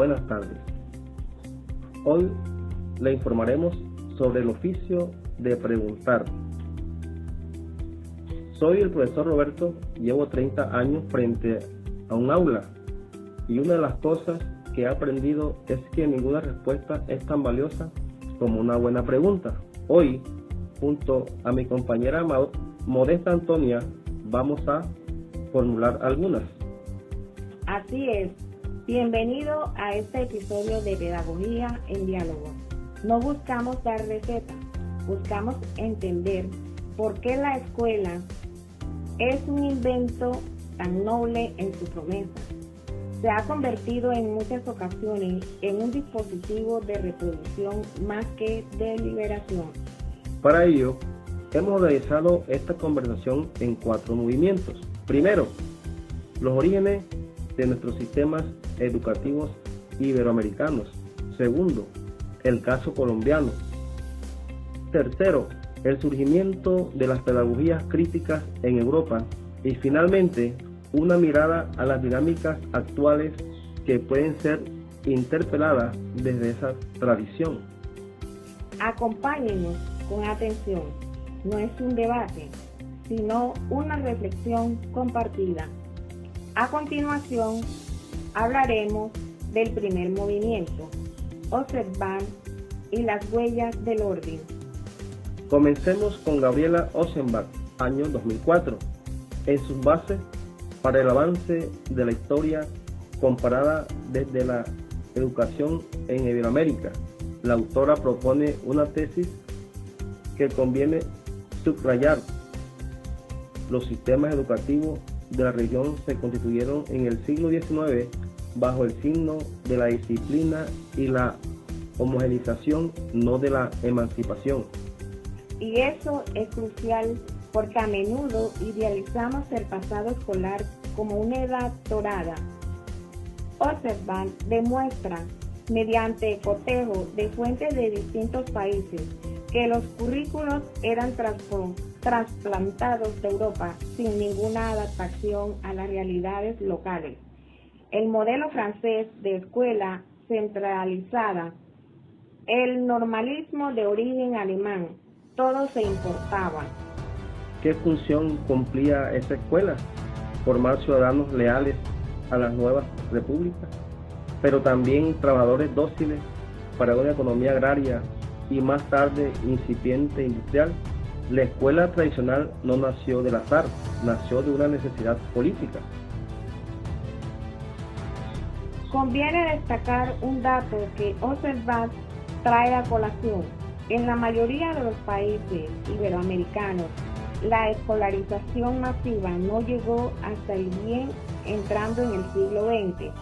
buenas tardes. Hoy le informaremos sobre el oficio de preguntar. Soy el profesor Roberto, llevo 30 años frente a un aula y una de las cosas que he aprendido es que ninguna respuesta es tan valiosa como una buena pregunta. Hoy, junto a mi compañera Modesta Antonia, vamos a formular algunas. Así es. Bienvenido a este episodio de Pedagogía en Diálogo. No buscamos dar recetas, buscamos entender por qué la escuela es un invento tan noble en su promesa. Se ha convertido en muchas ocasiones en un dispositivo de reproducción más que de liberación. Para ello, hemos realizado esta conversación en 4 movimientos. Primero, los orígenes de nuestros sistemas educativos iberoamericanos. Segundo, el caso colombiano. Tercero, el surgimiento de las pedagogías críticas en Europa. Y finalmente, una mirada a las dinámicas actuales que pueden ser interpeladas desde esa tradición. Acompáñenos con atención. No es un debate, sino una reflexión compartida. A continuación, hablaremos del primer movimiento, observar y las huellas del orden. Comencemos con Gabriela Ossenbach, año 2004, en sus bases para el avance de la historia comparada desde la educación en Iberoamérica. La autora propone una tesis que conviene subrayar. Los sistemas educativos de la región se constituyeron en el siglo XIX bajo el signo de la disciplina y la homogeneización, no de la emancipación. Y eso es crucial porque a menudo idealizamos el pasado escolar como una edad dorada. Ossenbach demuestra, mediante cotejo de fuentes de distintos países, que los currículos eran trasplantados de Europa sin ninguna adaptación a las realidades locales. El modelo francés de escuela centralizada, el normalismo de origen alemán, todo se importaba. ¿Qué función cumplía esa escuela? Formar ciudadanos leales a las nuevas repúblicas, pero también trabajadores dóciles para una economía agraria y más tarde incipiente industrial. La escuela tradicional no nació del azar, nació de una necesidad política. Conviene destacar un dato que Ossenbach trae a colación. En la mayoría de los países iberoamericanos, la escolarización masiva no llegó hasta el bien entrando en el siglo XX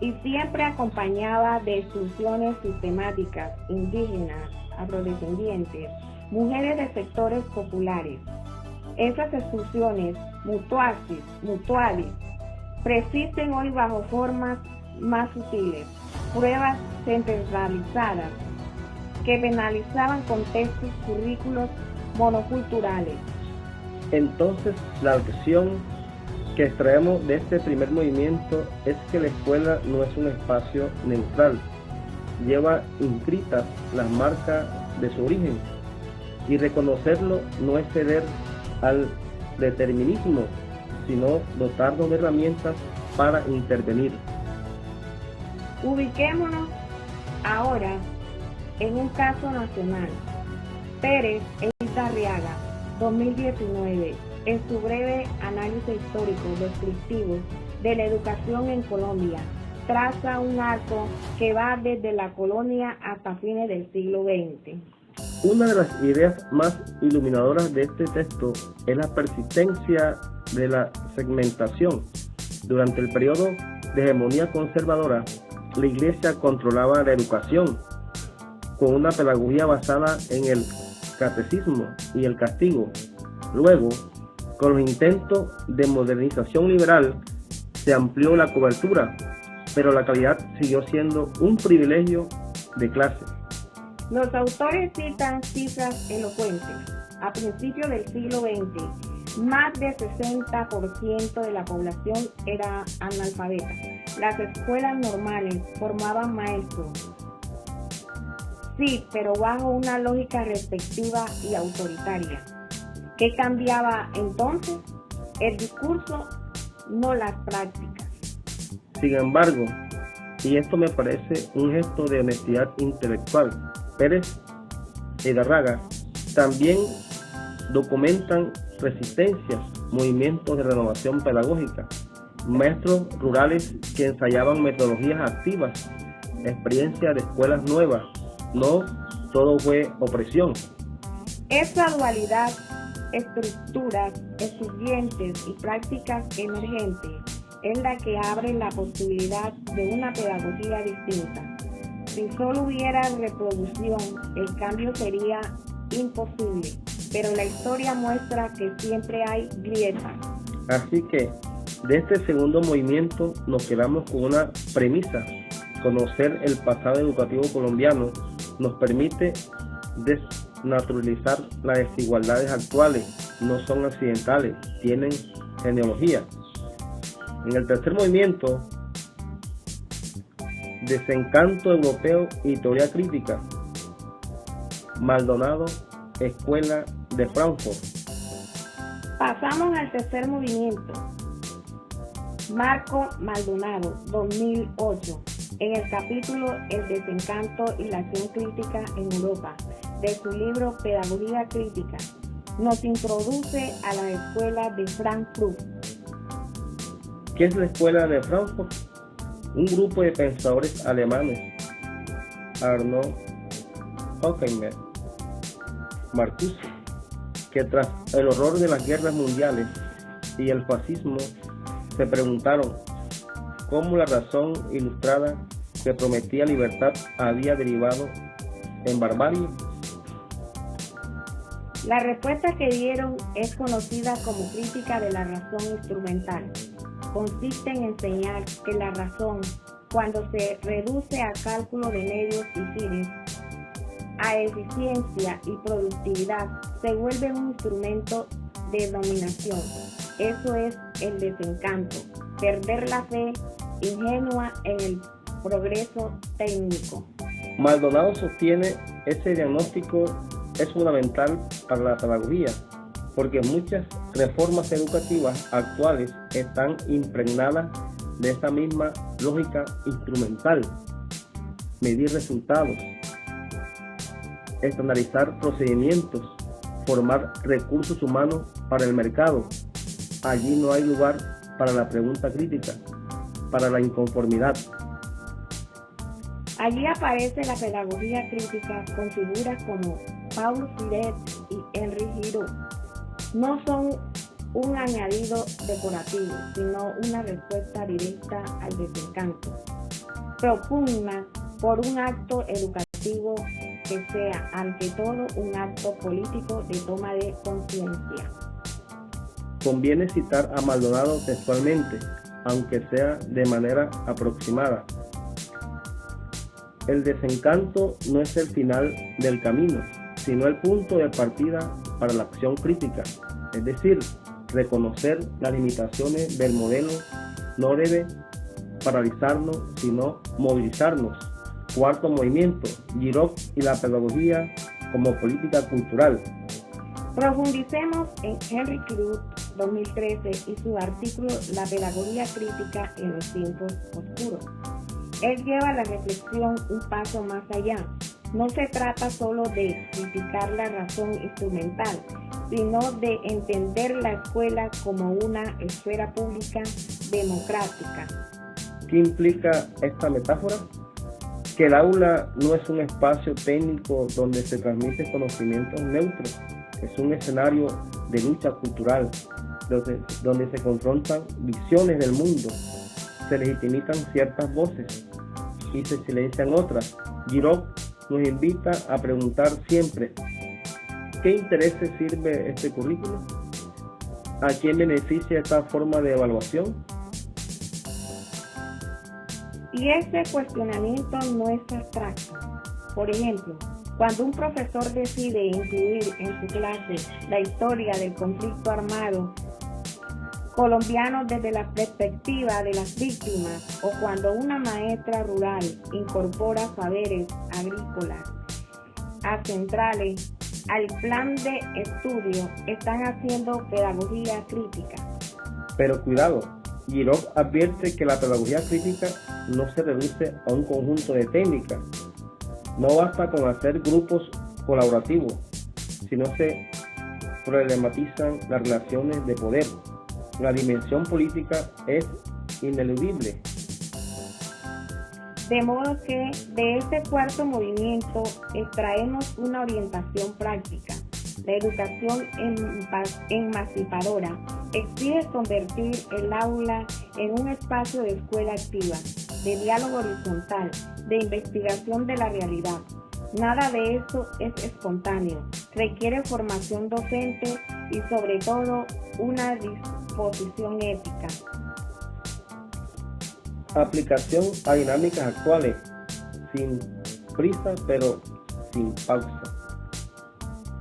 y siempre acompañada de exclusiones sistemáticas indígenas, afrodescendientes, mujeres de sectores populares. Esas exclusiones mutuales persisten hoy bajo formas más sutiles, pruebas centralizadas que penalizaban contextos currículos monoculturales. Entonces, la lección que extraemos de este primer movimiento es que la escuela no es un espacio neutral, lleva inscritas las marcas de su origen, y reconocerlo no es ceder al determinismo, sino dotarnos de herramientas para intervenir. Ubiquémonos ahora en un caso nacional. Pérez e Itarriaga, 2019, en su breve análisis histórico descriptivo de la educación en Colombia, traza un arco que va desde la colonia hasta fines del siglo XX. Una de las ideas más iluminadoras de este texto es la persistencia de la segmentación. Durante el periodo de hegemonía conservadora, la Iglesia controlaba la educación con una pedagogía basada en el catecismo y el castigo. Luego, con los intentos de modernización liberal, se amplió la cobertura, pero la calidad siguió siendo un privilegio de clase. Los autores citan cifras elocuentes. A principios del siglo XX, Más del 60% de la población era analfabeta. Las escuelas normales formaban maestros. Sí, pero bajo una lógica restrictiva y autoritaria. ¿Qué cambiaba entonces? El discurso, no las prácticas. Sin embargo, y esto me parece un gesto de honestidad intelectual, Pérez y Darraga también documentan resistencias, movimientos de renovación pedagógica, maestros rurales que ensayaban metodologías activas, experiencia de escuelas nuevas. No todo fue opresión. Esa dualidad, estructuras, estudiantes y prácticas emergentes es la que abre la posibilidad de una pedagogía distinta. Si solo hubiera reproducción, el cambio sería imposible, pero la historia muestra que siempre hay grietas. Así que, de este segundo movimiento nos quedamos con una premisa: conocer el pasado educativo colombiano nos permite desnaturalizar las desigualdades actuales. No son accidentales, tienen genealogía. En el tercer movimiento, desencanto europeo y teoría crítica, Maldonado, Escuela de Frankfurt. Pasamos al tercer movimiento, Marco Maldonado, 2008, en el capítulo El desencanto y la acción crítica en Europa, de su libro Pedagogía Crítica, nos introduce a la Escuela de Frankfurt. ¿Qué es la Escuela de Frankfurt? Un grupo de pensadores alemanes, Arnold Hockheimer, Marcuse, que tras el horror de las guerras mundiales y el fascismo se preguntaron cómo la razón ilustrada que prometía libertad había derivado en barbarie. La respuesta que dieron es conocida como crítica de la razón instrumental. Consiste en enseñar que la razón, cuando se reduce a cálculo de medios y fines, a eficiencia y productividad, se vuelve un instrumento de dominación. Eso es el desencanto, perder la fe ingenua en el progreso técnico. Maldonado sostiene ese diagnóstico es fundamental para la pedagogía, porque muchas reformas educativas actuales están impregnadas de esa misma lógica instrumental: medir resultados, estandarizar procedimientos, formar recursos humanos para el mercado. Allí no hay lugar para la pregunta crítica, para la inconformidad. Allí aparece la pedagogía crítica con figuras como Paul Siret y Henri Giraud. No son un añadido decorativo, sino una respuesta directa al desencanto. Propugna por un acto educativo que sea, ante todo, un acto político de toma de conciencia. Conviene citar a Maldonado textualmente, aunque sea de manera aproximada. El desencanto no es el final del camino, sino el punto de partida para la acción crítica. Es decir, reconocer las limitaciones del modelo no debe paralizarnos, sino movilizarnos. Cuarto movimiento, Giraud y la pedagogía como política cultural. Profundicemos en Henri Giraud, 2013, y su artículo La pedagogía crítica en los tiempos oscuros. Él lleva la reflexión un paso más allá. No se trata solo de criticar la razón instrumental, sino de entender la escuela como una esfera pública democrática. ¿Qué implica esta metáfora? Que el aula no es un espacio técnico donde se transmiten conocimientos neutros, es un escenario de lucha cultural, donde se confrontan visiones del mundo, se legitimizan ciertas voces y se silencian otras. Giraud nos invita a preguntar siempre: ¿qué intereses sirve este currículo? ¿A quién beneficia esta forma de evaluación? Y este cuestionamiento no es abstracto. Por ejemplo, Cuando un profesor decide incluir en su clase la historia del conflicto armado colombiano desde la perspectiva de las víctimas, o cuando una maestra rural incorpora saberes agrícolas ancestrales al plan de estudio, están haciendo pedagogía crítica. Pero cuidado, Girov advierte que la pedagogía crítica no se reduce a un conjunto de técnicas. No basta con hacer grupos colaborativos, sino se problematizan las relaciones de poder. La dimensión política es ineludible. De modo que de este cuarto movimiento extraemos una orientación práctica. La educación emancipadora exige convertir el aula en un espacio de escuela activa, de diálogo horizontal, de investigación de la realidad. Nada de esto es espontáneo, requiere formación docente y sobre todo una disposición ética. Aplicación a dinámicas actuales, sin prisa pero sin pausa.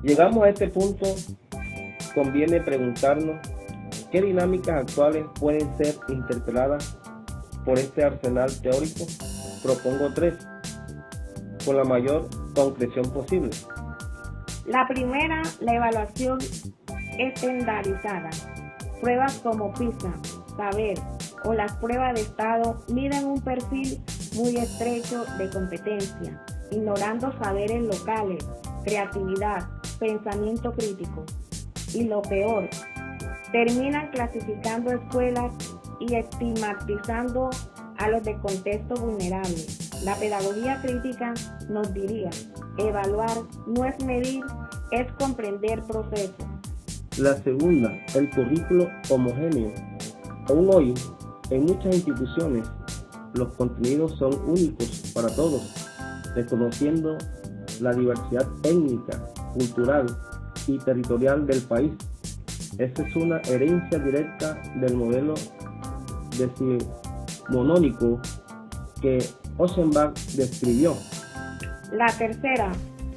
Llegamos a este punto, conviene preguntarnos qué dinámicas actuales pueden ser interpeladas por este arsenal teórico. Propongo 3, con la mayor concreción posible. La primera, la evaluación estandarizada. Pruebas como PISA, Saber o las pruebas de estado miden un perfil muy estrecho de competencia, ignorando saberes locales, creatividad, pensamiento crítico. Y lo peor, terminan clasificando escuelas y estigmatizando a los de contexto vulnerable. La pedagogía crítica nos diría, evaluar no es medir, es comprender procesos. La segunda, el currículo homogéneo. Aún hoy, en muchas instituciones, los contenidos son únicos para todos, reconociendo la diversidad étnica, cultural y territorial del país. Esta es una herencia directa del modelo decimonónico que Ossenbach describió. La tercera,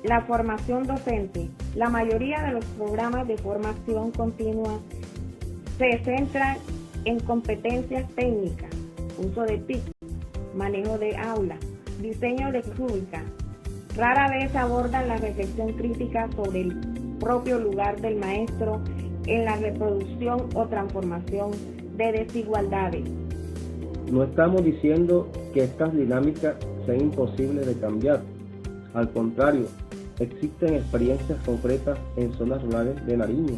la formación docente. La mayoría de los programas de formación continua se centran en competencias técnicas, uso de TIC, manejo de aula, diseño de rúbrica. Rara vez abordan la reflexión crítica sobre el propio lugar del maestro en la reproducción o transformación de desigualdades. No estamos diciendo que estas dinámicas sean imposibles de cambiar. Al contrario, existen experiencias concretas en zonas rurales de Nariño,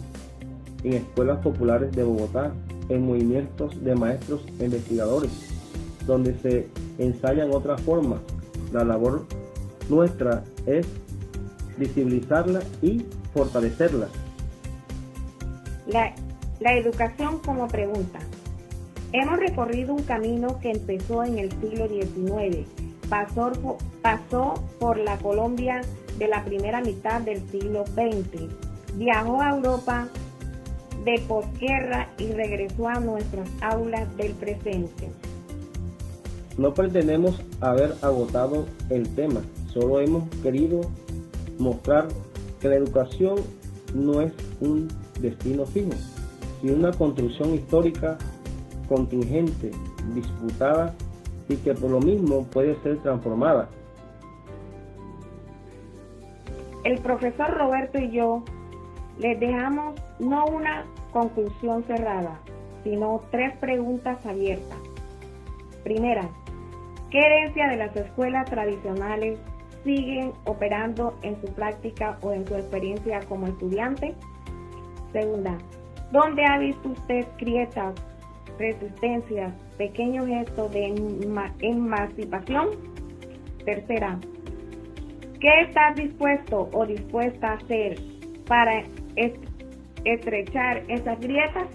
en escuelas populares de Bogotá, en movimientos de maestros e investigadores, donde se ensayan otras formas. La labor nuestra es visibilizarla y fortalecerla. La educación como pregunta. Hemos recorrido un camino que empezó en el siglo XIX, pasó por la Colombia de la primera mitad del siglo XX, viajó a Europa de posguerra y regresó a nuestras aulas del presente. No pretendemos haber agotado el tema, solo hemos querido mostrar que la educación no es un destino fijo, sino una construcción histórica contingente, disputada y que por lo mismo puede ser transformada. El profesor Roberto y yo les dejamos no una conclusión cerrada, sino 3 preguntas abiertas. Primera, ¿qué herencia de las escuelas tradicionales siguen operando en su práctica o en su experiencia como estudiante? Segunda, ¿dónde ha visto usted grietas, resistencias, pequeños gestos de emancipación? Tercera, ¿qué estás dispuesto o dispuesta a hacer para estrechar esas grietas?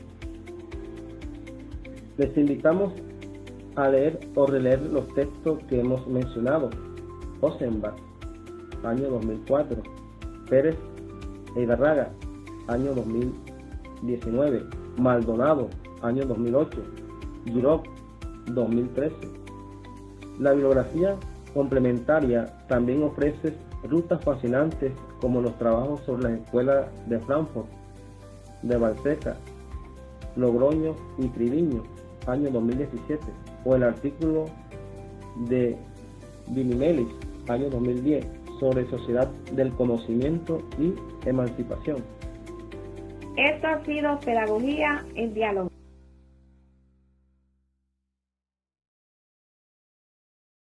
Les invitamos a leer o releer los textos que hemos mencionado. Ossenbach, año 2004. Pérez Eydarraga, año 2019. Maldonado, año 2008. Girov, 2013. La bibliografía complementaria también ofrece rutas fascinantes como los trabajos sobre las escuelas de Frankfurt, de Valseca, Logroño y Triviño, año 2017, o el artículo de Vinimelis, año 2010, sobre sociedad del conocimiento y emancipación. Esto ha sido Pedagogía en Diálogo.